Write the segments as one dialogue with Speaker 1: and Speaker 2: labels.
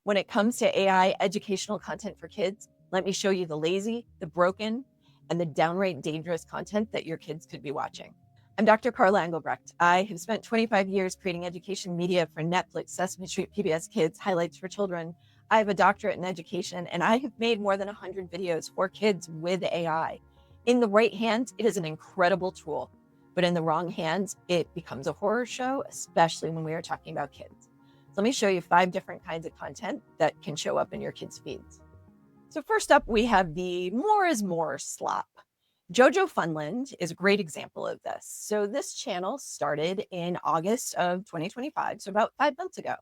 Speaker 1: When it comes to AI educational content for kids, let me show you the lazy, the broken, and the downright dangerous content that your kids could be watching. I'm Dr. Carla Engelbrecht. I have spent 25 years creating education media for Netflix, Sesame Street, PBS Kids, highlights for children. I have a doctorate in education, and I have made more than 100 videos for kids with AI. In the right hands, it is an incredible tool, but in the wrong hands, it becomes a horror show, especially when we are talking about kids. Let me show you 5 different kinds of content that can show up in your kids' feeds. So first up, we have the More is More Slop. Jojo Funland is a great example of this. So this channel started in August of 2025, so about 5 months ago.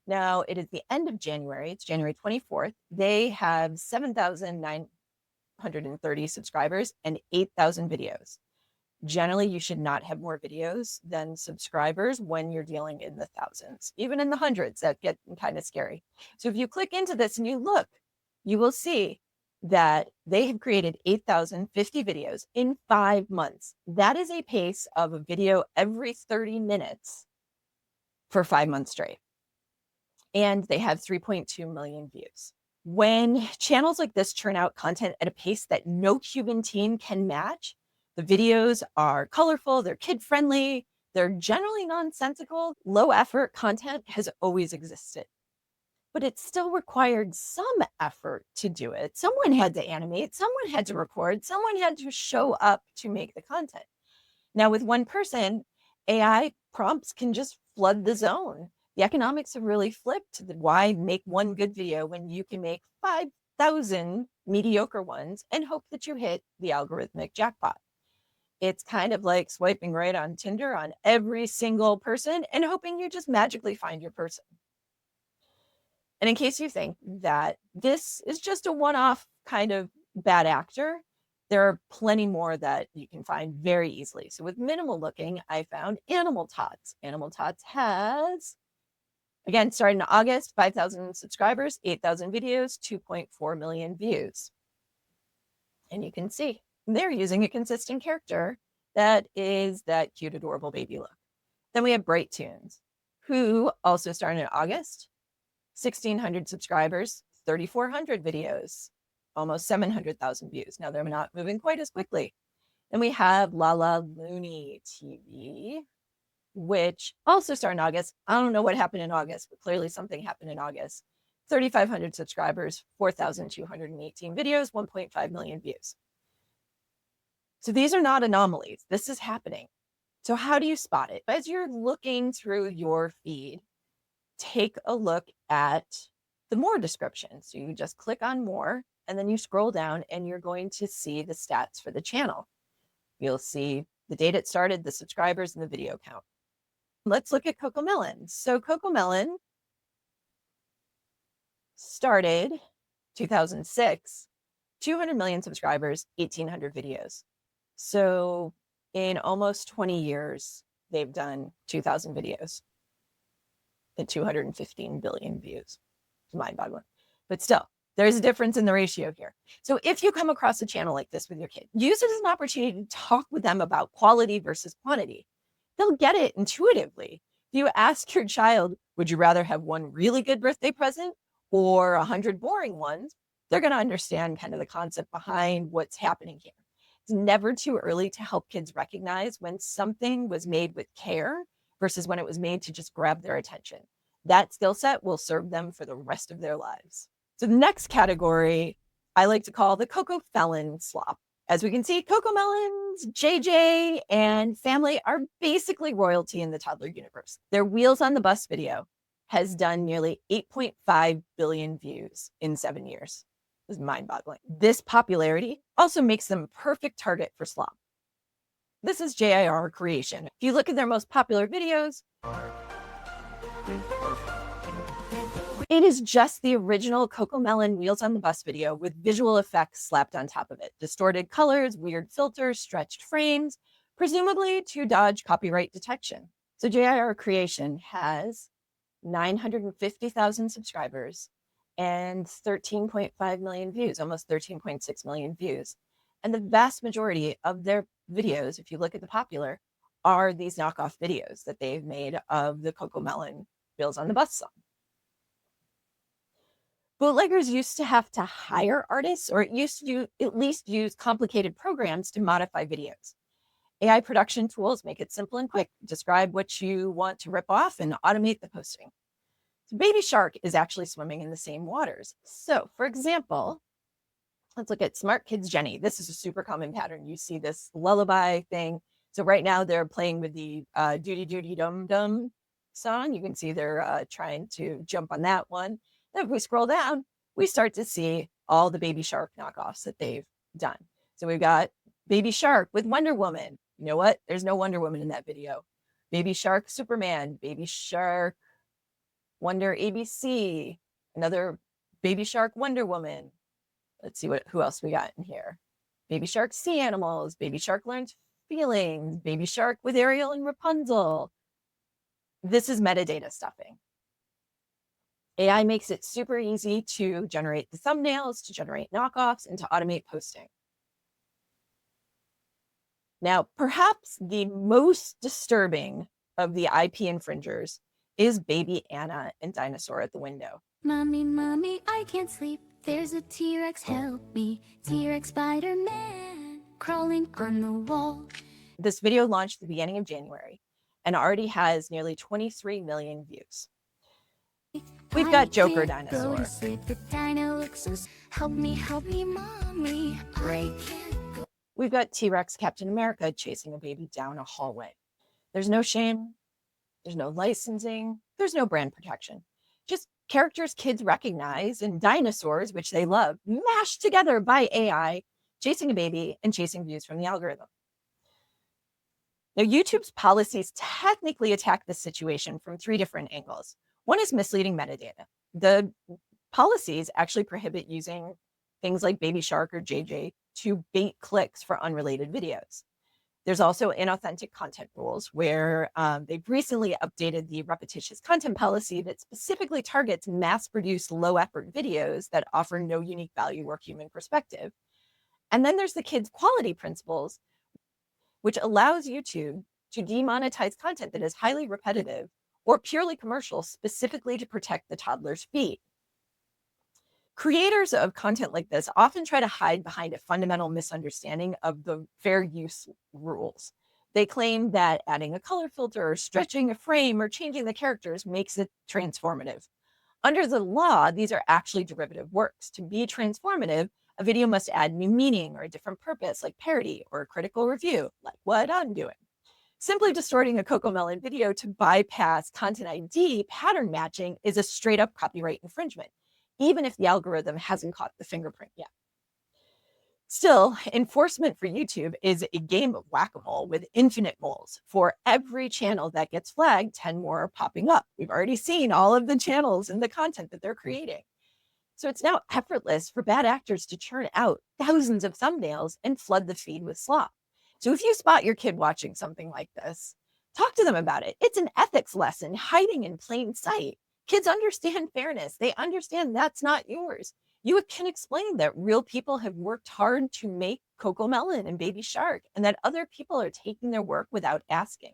Speaker 1: Now it is the end of January, it's January 24th. They have 7,930 subscribers and 8,000 videos. Generally, you should not have more videos than subscribers when you're dealing in the thousands, even in the hundreds. That get kind of scary. So if you click into this and you look, you will see that they have created 8,050 videos in 5 months. That is a pace of a video every 30 minutes for 5 months straight. And they have 3.2 million views. When channels like this churn out content at a pace that no human teen can match, the videos are colorful, they're kid-friendly, they're generally nonsensical. Low-effort content has always existed, but it still required some effort to do it. Someone had to animate, someone had to record, someone had to show up to make the content. Now, with one person, AI prompts can just flood the zone. The economics have really flipped. Why make one good video when you can make 5,000 mediocre ones and hope that you hit the algorithmic jackpot? It's kind of like swiping right on Tinder on every single person and hoping you just magically find your person. And in case you think that this is just a one-off kind of bad actor, there are plenty more that you can find very easily. So with minimal looking, I found Animal Tots. Animal Tots has, again, starting in August, 5,000 subscribers, 8,000 videos, 2.4 million views. And you can see they're using a consistent character that is that cute, adorable baby look. Then we have Bright Tunes, who also started in August, 1,600 subscribers, 3,400 videos, almost 700,000 views. Now they're not moving quite as quickly. Then we have La La Looney TV, which also started in August. I don't know what happened in August, but clearly something happened in August. 3,500 subscribers, 4,218 videos, 1.5 million views. So these are not anomalies. This is happening. So how do you spot it? As you're looking through your feed, take a look at the More description. So you just click on More, and then you scroll down and you're going to see the stats for the channel. You'll see the date it started, the subscribers, and the video count. Let's look at CocoFelon. So CocoFelon started 2006, 200 million subscribers, 1,800 videos. So in almost 20 years, they've done 2,000 videos and 215 billion views. It's mind-boggling. But still, there's a difference in the ratio here. So if you come across a channel like this with your kid, use it as an opportunity to talk with them about quality versus quantity. They'll get it intuitively. If you ask your child, would you rather have one really good birthday present or 100 boring ones? They're going to understand kind of the concept behind what's happening here. It's never too early to help kids recognize when something was made with care versus when it was made to just grab their attention. That skill set will serve them for the rest of their lives. So the next category I like to call the CocoFelon Slop. As we can see, CocoMelons, JJ, and family are basically royalty in the toddler universe. Their Wheels on the Bus video has done nearly 8.5 billion views in 7 years. It was mind-boggling. This popularity also makes them a perfect target for slop. This is JIR creation. If you look at their most popular videos, it is just the original CocoFelon Wheels on the Bus video with visual effects slapped on top of it. Distorted colors, weird filters, stretched frames, presumably to dodge copyright detection. So JIR Creation has 950,000 subscribers and 13.5 million views, almost 13.6 million views. And the vast majority of their videos, if you look at the popular, are these knockoff videos that they've made of the CocoFelon Wheels on the Bus song. Bootleggers used to have to hire artists, or it used to at least use complicated programs to modify videos. AI production tools make it simple and quick. Describe what you want to rip off and automate the posting. So Baby Shark is actually swimming in the same waters. So, for example, let's look at Smart Kids Jenny. This is a super common pattern. You see this lullaby thing. So right now they're playing with the Doody Doody Dum Dum song. You can see they're trying to jump on that one. Then if we scroll down, we start to see all the Baby Shark knockoffs that they've done. So we've got Baby Shark with Wonder Woman. You know what? There's no Wonder Woman in that video. Baby Shark Superman, Baby Shark Wonder ABC, another Baby Shark Wonder Woman. Let's see who else we got in here. Baby Shark Sea Animals, Baby Shark Learns Feelings, Baby Shark with Ariel and Rapunzel. This is metadata stuffing. AI makes it super easy to generate the thumbnails, to generate knockoffs, and to automate posting. Now, perhaps the most disturbing of the IP infringers is Baby Anna and Dinosaur at the Window.
Speaker 2: Mommy, mommy, I can't sleep. There's a T-Rex, help me. T-Rex Spider-Man crawling on the wall.
Speaker 1: This video launched at the beginning of January and already has nearly 23 million views. We've got Joker Dinosaur.
Speaker 2: The dino looks so... Help me, mommy. I can't go.
Speaker 1: We've got T-Rex Captain America chasing a baby down a hallway. There's no shame. There's no licensing. There's no brand protection. Just characters kids recognize and dinosaurs, which they love, mashed together by AI, chasing a baby and chasing views from the algorithm. Now, YouTube's policies technically attack this situation from 3 different angles. One is misleading metadata. The policies actually prohibit using things like Baby Shark or JJ to bait clicks for unrelated videos. There's also inauthentic content rules where they've recently updated the repetitious content policy that specifically targets mass-produced low-effort videos that offer no unique value or human perspective. And then there's the kids' quality principles, which allows YouTube to demonetize content that is highly repetitive or purely commercial, specifically to protect the toddler's feed. Creators of content like this often try to hide behind a fundamental misunderstanding of the fair use rules. They claim that adding a color filter or stretching a frame or changing the characters makes it transformative. Under the law, these are actually derivative works. To be transformative, a video must add new meaning or a different purpose, like parody or a critical review, like what I'm doing. Simply distorting a CocoMelon video to bypass content ID pattern matching is a straight up copyright infringement, even if the algorithm hasn't caught the fingerprint yet. Still, enforcement for YouTube is a game of whack-a-mole with infinite moles. For every channel that gets flagged, 10 more are popping up. We've already seen all of the channels and the content that they're creating. So it's now effortless for bad actors to churn out thousands of thumbnails and flood the feed with slop. So if you spot your kid watching something like this, talk to them about it. It's an ethics lesson hiding in plain sight. Kids understand fairness. They understand that's not yours. You can explain that real people have worked hard to make CocoMelon and Baby Shark, and that other people are taking their work without asking.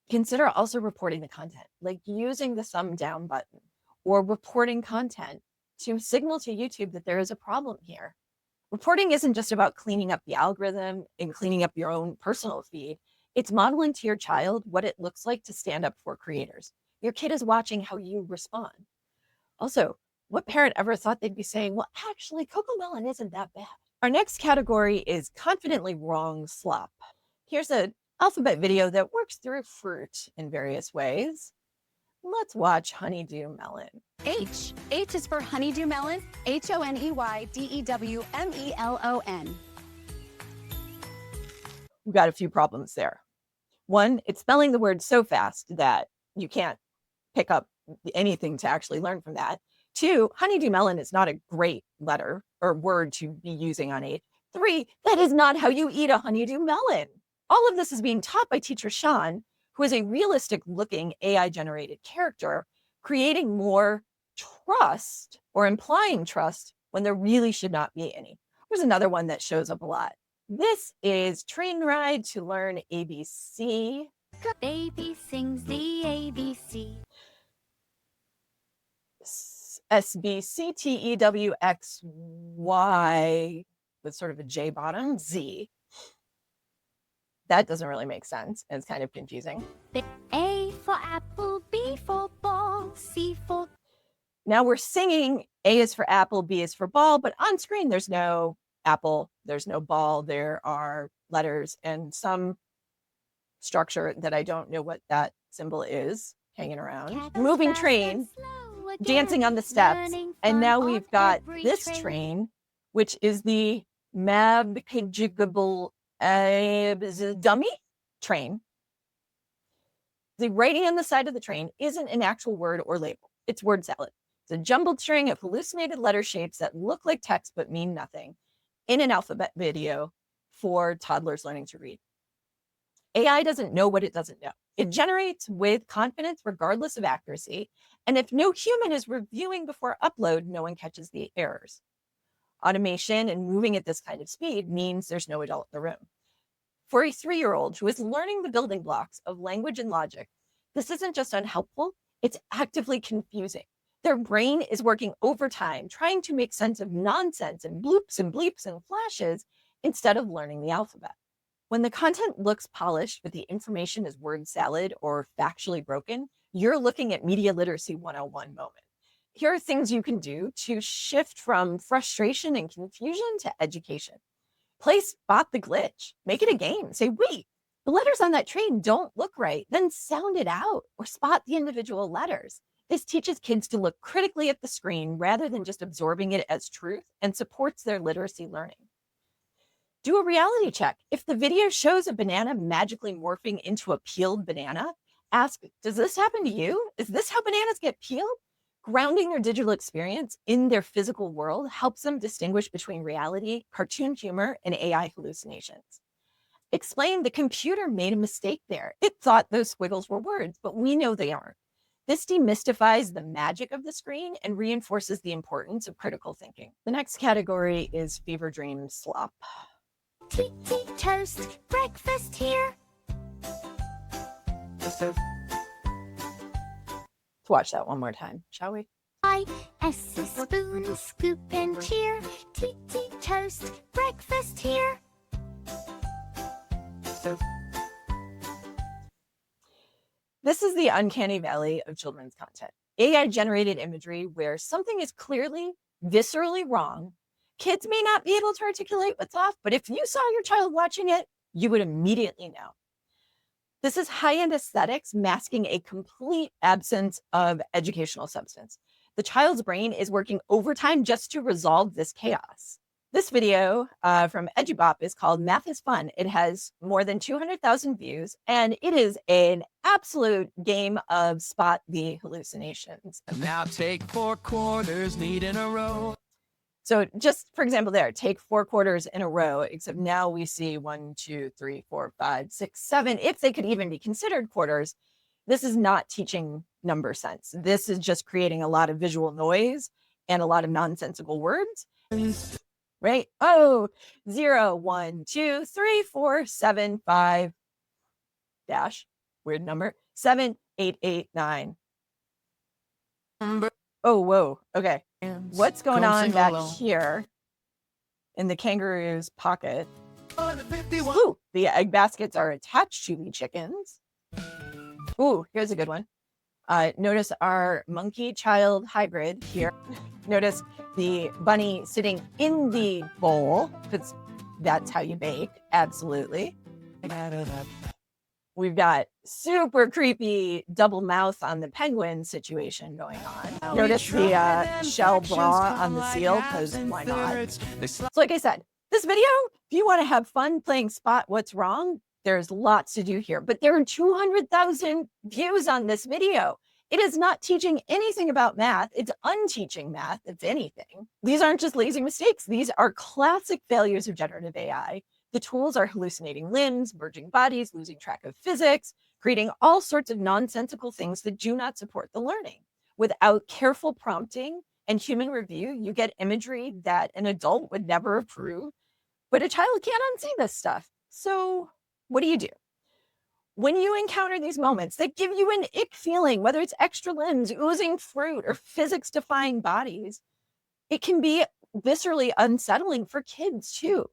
Speaker 1: Consider also reporting the content, like using the thumb down button or reporting content to signal to YouTube that there is a problem here. Reporting isn't just about cleaning up the algorithm and cleaning up your own personal feed. It's modeling to your child what it looks like to stand up for creators. Your kid is watching how you respond. Also, what parent ever thought they'd be saying, well, actually, CocoMelon isn't that bad? Our next category is confidently wrong slop. Here's an alphabet video that works through fruit in various ways. Let's watch Honeydew Melon.
Speaker 3: H. H is for honeydew melon. HONEYDEWMELON.
Speaker 1: We've got a few problems there. One, it's spelling the word so fast that you can't pick up anything to actually learn from that. 2, honeydew melon is not a great letter or word to be using on 8. 3, that is not how you eat a honeydew melon. All of this is being taught by teacher Sean, who is a realistic looking AI generated character, creating more trust or implying trust when there really should not be any. There's another one that shows up a lot. This is Train Ride to Learn ABC.
Speaker 2: Baby sings the ABC.
Speaker 1: SBCTEWXY with sort of a J bottom, Z. That doesn't really make sense. It's kind of confusing.
Speaker 2: A for apple, B for ball, C for...
Speaker 1: Now we're singing A is for apple, B is for ball, but on screen there's no apple, there's no ball, there are letters and some structure that I don't know what that symbol is hanging around. Moving train, dancing on the steps, and now we've got this train, which is the Mabkajigable dummy train. The writing on the side of the train isn't an actual word or label. It's word salad. It's a jumbled string of hallucinated letter shapes that look like text but mean nothing in an alphabet video for toddlers learning to read. AI doesn't know what it doesn't know. It generates with confidence regardless of accuracy. And if no human is reviewing before upload, no one catches the errors. Automation and moving at this kind of speed means there's no adult in the room. For a 3-year-old who is learning the building blocks of language and logic, this isn't just unhelpful, it's actively confusing. Their brain is working overtime, trying to make sense of nonsense and bloops and bleeps and flashes instead of learning the alphabet. When the content looks polished, but the information is word salad or factually broken, you're looking at media literacy 101 moment. Here are things you can do to shift from frustration and confusion to education. Play Spot the Glitch. Make it a game. Say, wait, the letters on that train don't look right. Then sound it out or spot the individual letters. This teaches kids to look critically at the screen rather than just absorbing it as truth and supports their literacy learning. Do a reality check. If the video shows a banana magically morphing into a peeled banana, ask, does this happen to you? Is this how bananas get peeled? Grounding their digital experience in their physical world helps them distinguish between reality, cartoon humor, and AI hallucinations. Explain the computer made a mistake there. It thought those squiggles were words, but we know they aren't. This demystifies the magic of the screen and reinforces the importance of critical thinking. The next category is fever dream slop.
Speaker 2: Tea, toast, breakfast here.
Speaker 1: Let's watch that one more time, shall we?
Speaker 2: S is spoon, scoop and cheer. Tea, toast, breakfast here.
Speaker 1: This is the uncanny valley of children's content. AI-generated imagery where something is clearly, viscerally wrong. Kids may not be able to articulate what's off, but if you saw your child watching it, you would immediately know. This is high-end aesthetics masking a complete absence of educational substance. The child's brain is working overtime just to resolve this chaos. This video from EduBop is called Math is Fun. It has more than 200,000 views, and it is an absolute game of spot the hallucinations.
Speaker 4: Now take 4 quarters, neat in a row.
Speaker 1: So just for example there, take 4 quarters in a row, except now we see 1, 2, 3, 4, 5, 6, 7, if they could even be considered quarters. This is not teaching number sense. This is just creating a lot of visual noise and a lot of nonsensical words, right? Oh, 0, 1, 2, 3, 4, 7, 5, dash, weird number, 7, 8, 8, 9. Oh, whoa, okay. What's going on back here in the kangaroo's pocket? Ooh, the egg baskets are attached to the chickens. Ooh, here's a good one. Notice our monkey child hybrid here. Notice the bunny sitting in the bowl, because that's how you bake, absolutely. We've got super creepy double mouth on the penguin situation going on. Notice the shell bra on the seal, because why not? So like I said, this video, if you want to have fun playing Spot What's Wrong, there's lots to do here. But there are 200,000 views on this video. It is not teaching anything about math. It's unteaching math, if anything. These aren't just lazy mistakes. These are classic failures of generative AI. The tools are hallucinating limbs, merging bodies, losing track of physics, creating all sorts of nonsensical things that do not support the learning. Without careful prompting and human review, you get imagery that an adult would never approve, but a child can't unsee this stuff. So what do? When you encounter these moments that give you an ick feeling, whether it's extra limbs, oozing fruit, or physics-defying bodies, it can be viscerally unsettling for kids too.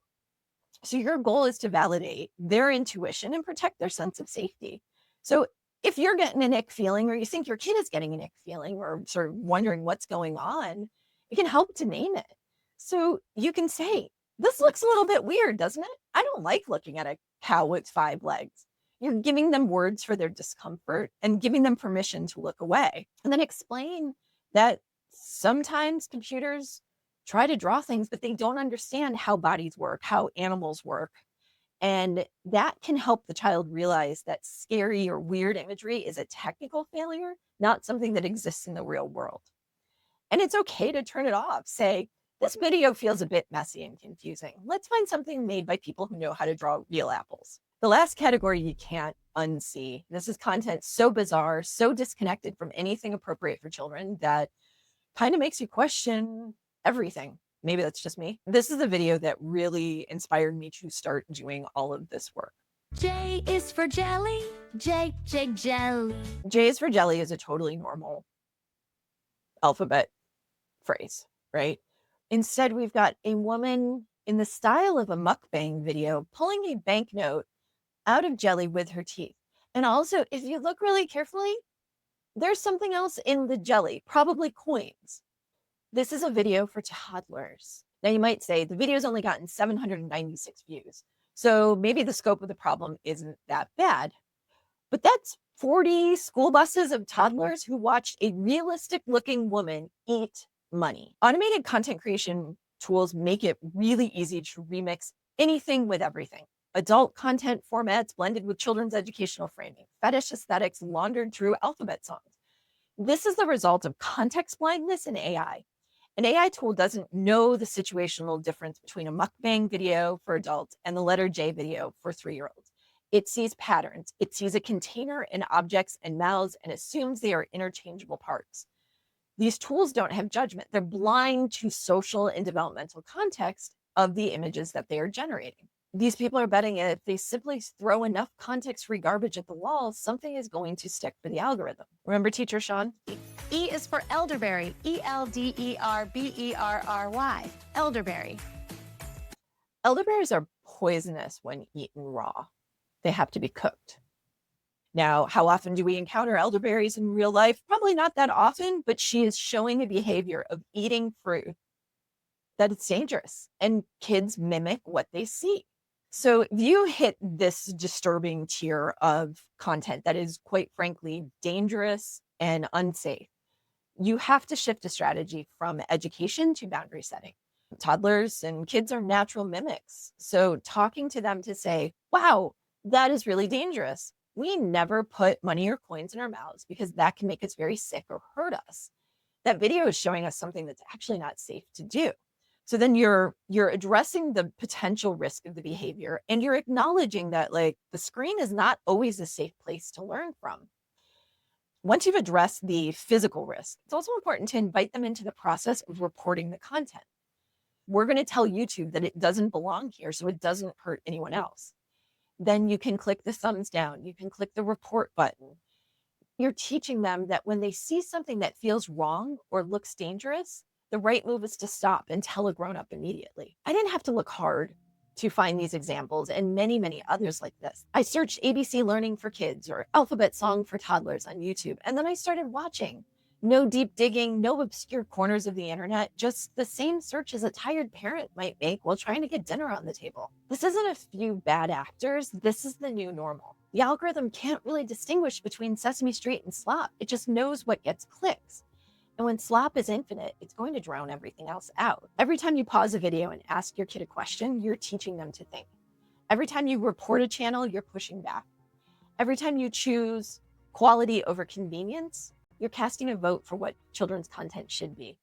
Speaker 1: So your goal is to validate their intuition and protect their sense of safety. So if you're getting an ick feeling, or you think your kid is getting an ick feeling, or sort of wondering what's going on, it can help to name it. So you can say, this looks a little bit weird, doesn't it? I don't like looking at a cow with 5 legs. You're giving them words for their discomfort and giving them permission to look away. And then explain that sometimes computers try to draw things, but they don't understand how bodies work, how animals work. And that can help the child realize that scary or weird imagery is a technical failure, not something that exists in the real world. And it's okay to turn it off. Say, this video feels a bit messy and confusing. Let's find something made by people who know how to draw real apples. The last category you can't unsee. This is content so bizarre, so disconnected from anything appropriate for children that kind of makes you question everything. Maybe that's just me. This is a video that really inspired me to start doing all of this work.
Speaker 2: J is for jelly. J, jelly.
Speaker 1: J is for jelly is a totally normal alphabet phrase, right? Instead, we've got a woman in the style of a mukbang video pulling a banknote out of jelly with her teeth. And also, if you look really carefully, there's something else in the jelly, probably coins. This is a video for toddlers. Now you might say the video's only gotten 796 views, so maybe the scope of the problem isn't that bad. But that's 40 school buses of toddlers who watched a realistic looking woman eat money. Automated content creation tools make it really easy to remix anything with everything. Adult content formats blended with children's educational framing, fetish aesthetics laundered through alphabet songs. This is the result of context blindness in AI. An AI tool doesn't know the situational difference between a mukbang video for adults and the letter J video for 3-year-olds. It sees patterns. It sees a container and objects and mouths and assumes they are interchangeable parts. These tools don't have judgment. They're blind to social and developmental context of the images that they are generating. These people are betting if they simply throw enough context-free garbage at the wall, something is going to stick for the algorithm. Remember Teacher Sean?
Speaker 3: E is for elderberry. Elderberry. Elderberry.
Speaker 1: Elderberries are poisonous when eaten raw. They have to be cooked. Now, how often do we encounter elderberries in real life? Probably not that often, but she is showing a behavior of eating fruit that it's dangerous, and kids mimic what they see. So if you hit this disturbing tier of content that is, quite frankly, dangerous and unsafe, you have to shift a strategy from education to boundary setting. Toddlers and kids are natural mimics. So talking to them to say, wow, that is really dangerous. We never put money or coins in our mouths because that can make us very sick or hurt us. That video is showing us something that's actually not safe to do. So then you're addressing the potential risk of the behavior, and you're acknowledging that, like, the screen is not always a safe place to learn from. Once you've addressed the physical risk, it's also important to invite them into the process of reporting the content. We're going to tell YouTube that it doesn't belong here, so it doesn't hurt anyone else. Then you can click the thumbs down. You can click the report button. You're teaching them that when they see something that feels wrong or looks dangerous, the right move is to stop and tell a grown-up immediately. I didn't have to look hard to find these examples and many, many others like this. I searched ABC Learning for Kids or Alphabet Song for Toddlers on YouTube, and then I started watching. No deep digging, no obscure corners of the internet, just the same search as a tired parent might make while trying to get dinner on the table. This isn't a few bad actors, this is the new normal. The algorithm can't really distinguish between Sesame Street and Slop. It just knows what gets clicks. And when Slop is infinite, it's going to drown everything else out. Every time you pause a video and ask your kid a question, you're teaching them to think. Every time you report a channel, you're pushing back. Every time you choose quality over convenience, you're casting a vote for what children's content should be.